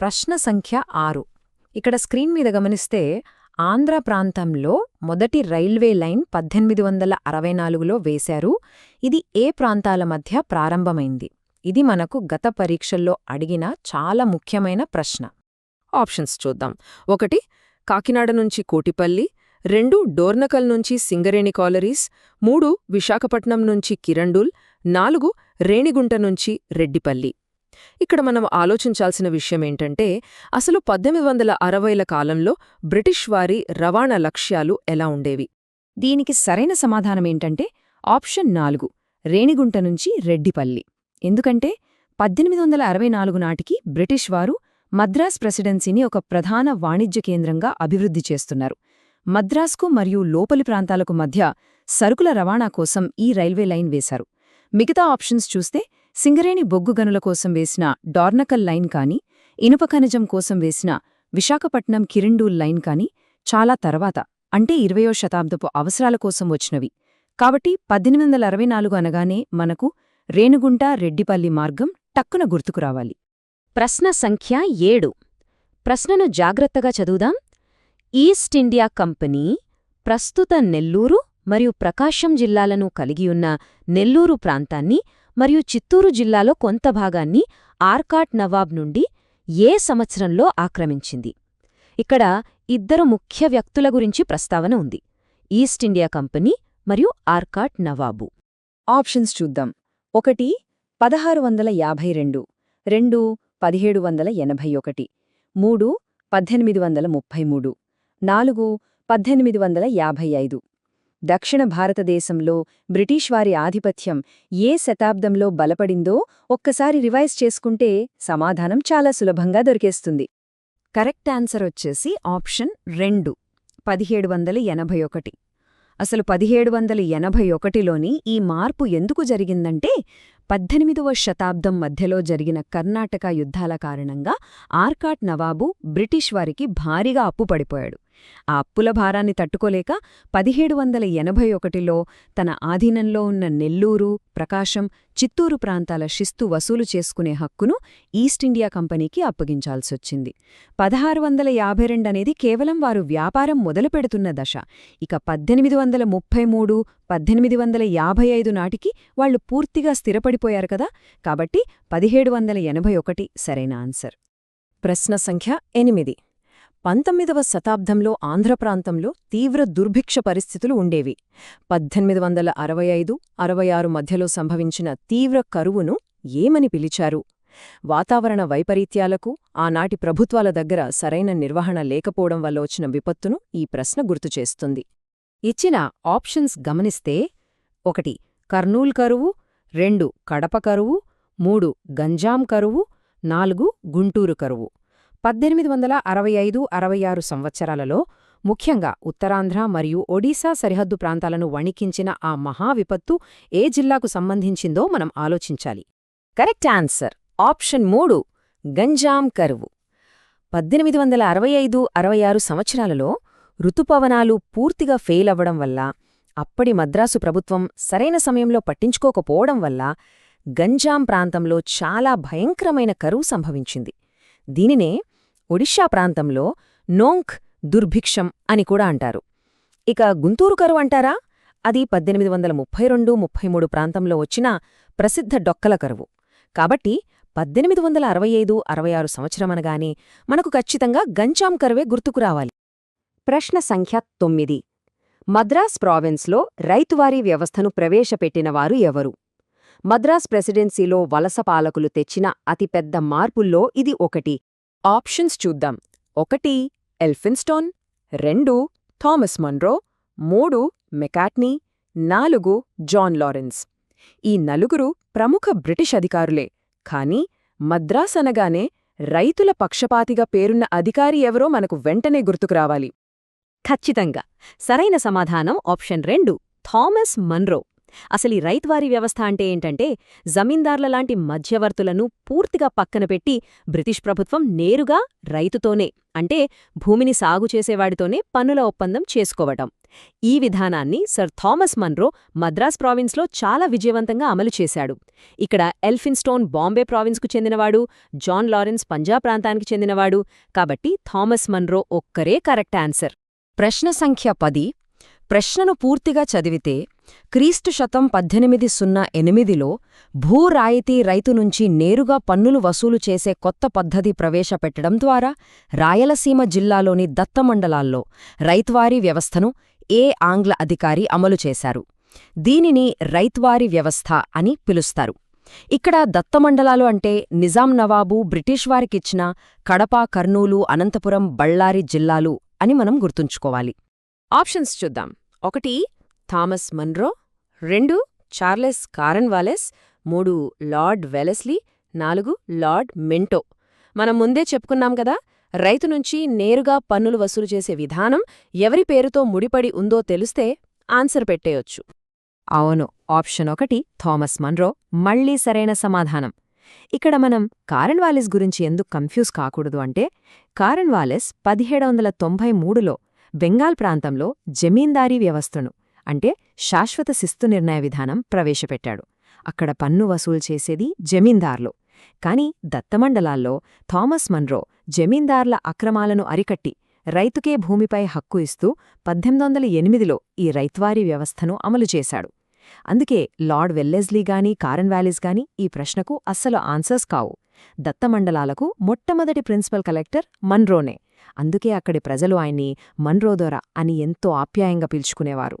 ప్రశ్న సంఖ్య 6. ఇక్కడ స్క్రీన్ మీద గమనిస్తే ఆంధ్ర ప్రాంతంలో మొదటి రైల్వే లైన్ 1864లో వేశారు. ఇది ఏ ప్రాంతాల మధ్య ప్రారంభమైంది? ఇది మనకు గత పరీక్షల్లో అడిగిన చాలా ముఖ్యమైన ప్రశ్న. ఆప్షన్స్ చూద్దాం. 1 కాకినాడ నుంచి కోటిపల్లి, 2 డోర్నకల్ నుంచి సింగరేణి కాలరీస్, 3 విశాఖపట్నం నుంచి కిరండూల్, 4 రేణిగుంట నుంచి రెడ్డిపల్లి. ఇక్కడ మనం ఆలోచించాల్సిన విషయమేంటంటే అసలు 1860ల కాలంలో బ్రిటిష్ వారి రవాణా లక్ష్యాలు ఎలా ఉండేవి? దీనికి సరైన సమాధానమేంటంటే ఆప్షన్ 4 రేణిగుంట నుంచి రెడ్డిపల్లి. ఎందుకంటే 1864 నాటికి బ్రిటిష్ వారు మద్రాస్ ప్రెసిడెన్సీని ఒక ప్రధాన వాణిజ్య కేంద్రంగా అభివృద్ధి చేస్తున్నారు. మద్రాస్కు మరియు లోపలి ప్రాంతాలకు మధ్య సరుకుల రవాణా కోసం ఈ రైల్వే లైన్ వేశారు. మిగతా ఆప్షన్స్ చూస్తే సింగరేణి బొగ్గు గనుల కోసం వేసిన డార్నకల్ లైన్ కానీ, ఇనుప ఖనిజం కోసం వేసిన విశాఖపట్నం కిరండూల్ లైన్ కానీ చాలా తర్వాత అంటే 20వ శతాబ్దపు అవసరాల కోసం వచ్చినవి. కాబట్టి 1864 అనగానే మనకు రేణిగుంట రెడ్డిపల్లి మార్గం టక్కున గుర్తుకురావాలి. ప్రశ్న సంఖ్య 7. ప్రశ్నను జాగ్రత్తగా చదువుదాం. ఈస్ట్ ఇండియా కంపెనీ ప్రస్తుత నెల్లూరు మరియు ప్రకాశం జిల్లాలను కలిగియున్న నెల్లూరు ప్రాంతాన్ని మరియు చిత్తూరు జిల్లాలో కొంత భాగాన్ని ఆర్కాట్ నవాబ్ నుండి ఏ సంవత్సరంలో ఆక్రమించింది? ఇక్కడ ఇద్దరు ముఖ్య వ్యక్తుల గురించి ప్రస్తావన ఉంది: ఈస్ట్ ఇండియా కంపెనీ మరియు ఆర్కాట్ నవాబు. ఆప్షన్స్ చూద్దాం. 1 1652, 2 1781, 3 1833, 4 1855. దక్షిణ భారతదేశంలో బ్రిటిష్ వారి ఆధిపత్యం ఏ శతాబ్దంలో బలపడిందో ఒక్కసారి రివైజ్ చేసుకుంటే సమాధానం చాలా సులభంగా దొరికేస్తుంది. కరెక్ట్ ఆన్సర్ వచ్చేసి ఆప్షన్ 2 1781. అసలు 1781లోని ఈ మార్పు ఎందుకు జరిగిందంటే 18వ శతాబ్దం మధ్యలో జరిగిన కర్ణాటక యుద్ధాల కారణంగా ఆర్కాట్ నవాబు బ్రిటిష్ వారికి భారీగా అప్పుపడిపోయాడు. ఆ అప్పుల భారాన్ని తట్టుకోలేక 1781లో తన ఆధీనంలో ఉన్న నెల్లూరు, ప్రకాశం, చిత్తూరు ప్రాంతాల శిస్తు వసూలు చేసుకునే హక్కును ఈస్ట్ ఇండియా కంపెనీకి అప్పగించాల్సొచ్చింది. 1652 అనేది కేవలం వారు వ్యాపారం మొదలుపెడుతున్న దశ. ఇక 1833, 1855 నాటికి వాళ్లు పూర్తిగా స్థిరపడిపోయారు కదా. కాబట్టి 1781 సరైన ఆన్సర్. ప్రశ్న సంఖ్య 8. 19వ శతాబ్దంలో ఆంధ్రప్రాంతంలో తీవ్ర దుర్భిక్ష పరిస్థితులు ఉండేవి. 1865-66 మధ్యలో సంభవించిన తీవ్ర కరువును ఏమని పిలిచారు? వాతావరణ వైపరీత్యాలకు ఆనాటి ప్రభుత్వాల దగ్గర సరైన నిర్వహణ లేకపోవడం వల్ల వచ్చిన విపత్తును ఈ ప్రశ్న గుర్తుచేస్తుంది. ఇచ్చిన ఆప్షన్స్ గమనిస్తే 1 కర్నూల్ కరువు, 2 కడప కరువు, 3 గంజాం కరువు, 4 గుంటూరు కరువు. 1865-66 సంవత్సరాలలో ముఖ్యంగా ఉత్తరాంధ్ర మరియు ఒడిశా సరిహద్దు ప్రాంతాలను వణికించిన ఆ మహావిపత్తు ఏ జిల్లాకు సంబంధించిందో మనం ఆలోచించాలి. కరెక్ట్ ఆన్సర్ ఆప్షన్ 3 గంజాం కరువు. 1865-66 సంవత్సరాలలో ఋతుపవనాలు పూర్తిగా ఫెయిల్ అవ్వడం వల్ల, అప్పటి మద్రాసు ప్రభుత్వం సరైన సమయంలో పట్టించుకోకపోవడం వల్ల గంజాం ప్రాంతంలో చాలా భయంకరమైన కరువు సంభవించింది. దీనినే ఒడిషా ప్రాంతంలో నోంక్ దుర్భిక్షం అని కూడా అంటారు. ఇక గుంటూరు కరువు అంటారా? అది 1832-33 ప్రాంతంలో వచ్చిన ప్రసిద్ధ డొక్కల కరువు. కాబట్టి 1865-66 సంవత్సరమనగానే మనకు ఖచ్చితంగా గంజాం కరువే గుర్తుకురావాలి. ప్రశ్న సంఖ్య 9. మద్రాస్ ప్రావిన్స్లో రైతువారీ వ్యవస్థను ప్రవేశపెట్టినవారు ఎవరు? మద్రాస్ ప్రెసిడెన్సీలో వలస పాలకులు తెచ్చిన అతిపెద్ద మార్పుల్లో ఇది ఒకటి. ఆప్షన్స్ చూద్దాం. 1 Elphinstone, 2 Thomas Munro, 3 Macartney, 4 John Lawrence. ఈ నలుగురు ప్రముఖ బ్రిటిష్ అధికారులే. కానీ మద్రాస్ అనగానే రైతుల పక్షపాతిగా పేరున్న అధికారి ఎవరో మనకు వెంటనే గుర్తుకురావాలి. ఖచ్చితంగా సరైన సమాధానం ఆప్షన్ 2 థామస్ మన్రో. అసలు ఈ రైతువారీ వ్యవస్థ అంటే ఏంటంటే జమీందార్ల లాంటి మధ్యవర్తులను పూర్తిగా పక్కన పెట్టి బ్రిటిష్ ప్రభుత్వం నేరుగా రైతుతోనే అంటే భూమిని సాగు చేసేవాడితోనే పన్నుల ఒప్పందం చేసుకోవటం. ఈ విధానాన్ని సర్ థామస్ మన్రో మద్రాస్ ప్రావిన్స్లో చాలా విజయవంతంగా అమలు చేశాడు. ఇక్కడ ఎల్ఫిన్స్టోన్ బాంబే ప్రావిన్స్కు చెందినవాడు, జాన్ లారెన్స్ పంజాబ్ ప్రాంతానికి చెందినవాడు. కాబట్టి థామస్ మన్రో ఒక్కరే కరెక్ట్ ఆన్సర్. ప్రశ్న సంఖ్య 10. ప్రశ్నను పూర్తిగా చదివితే క్రీస్తు శకం 1808లో భూరాయితీ రైతు నుంచి నేరుగా పన్నులు వసూలు చేసే కొత్త పద్ధతి ప్రవేశపెట్టడం ద్వారా రాయలసీమ జిల్లాలోని దత్తమండలాల్లో రైత్వారీ వ్యవస్థను ఏ ఆంగ్ల అధికారి అమలు చేశారు? దీనిని రైత్వారీ వ్యవస్థ అని పిలుస్తారు. ఇక్కడ దత్తమండలాలు అంటే నిజాం నవాబు బ్రిటిష్ వారికిచ్చిన కడప, కర్నూలు, అనంతపురం, బళ్ళారి జిల్లాలు అని మనం గుర్తుంచుకోవాలి. ఆప్షన్స్ చూద్దాం. 1 Thomas Munro, 2 Charles Cornwallis, 3 Lord Wellesley, 4 Lord Minto. మనం ముందే చెప్పుకున్నాం కదా, రైతు నుంచి నేరుగా పన్నులు వసూలు చేసే విధానం ఎవరి పేరుతో ముడిపడి ఉందో తెలిస్తే ఆన్సర్ పెట్టేయొచ్చు. అవును, ఆప్షన్ 1 థామస్ మన్రో మళ్లీ సరైన సమాధానం. ఇక్కడ మనం కార్న్వాలిస్ గురించి ఎందుకు కన్ఫ్యూజ్ కాకూడదు అంటే, కార్న్వాలిస్ 1793లో బెంగాల్ ప్రాంతంలో జమీందారీ వ్యవస్థను అంటే శాశ్వత శిస్తు నిర్ణయ విధానం ప్రవేశపెట్టాడు. అక్కడ పన్ను వసూలు చేసేది జమీందార్లు. కాని దత్తమండలాల్లో థామస్ మన్రో జమీందార్ల అక్రమాలను అరికట్టి రైతుకే భూమిపై హక్కు ఇస్తూ 1808లో ఈ రైత్వారీ వ్యవస్థను అమలు చేశాడు. అందుకే లార్డ్ వెల్లెస్లీ గాని కార్న్వాలిస్ గాని ఈ ప్రశ్నకు అస్సలు ఆన్సర్స్ కావు. దత్తమండలాలకు మొట్టమొదటి ప్రిన్సిపల్ కలెక్టర్ మన్రోనే. అందుకే అక్కడి ప్రజలు ఆయన్ని మన్రోదొర అని ఎంతో ఆప్యాయంగా పిలుచుకునేవారు.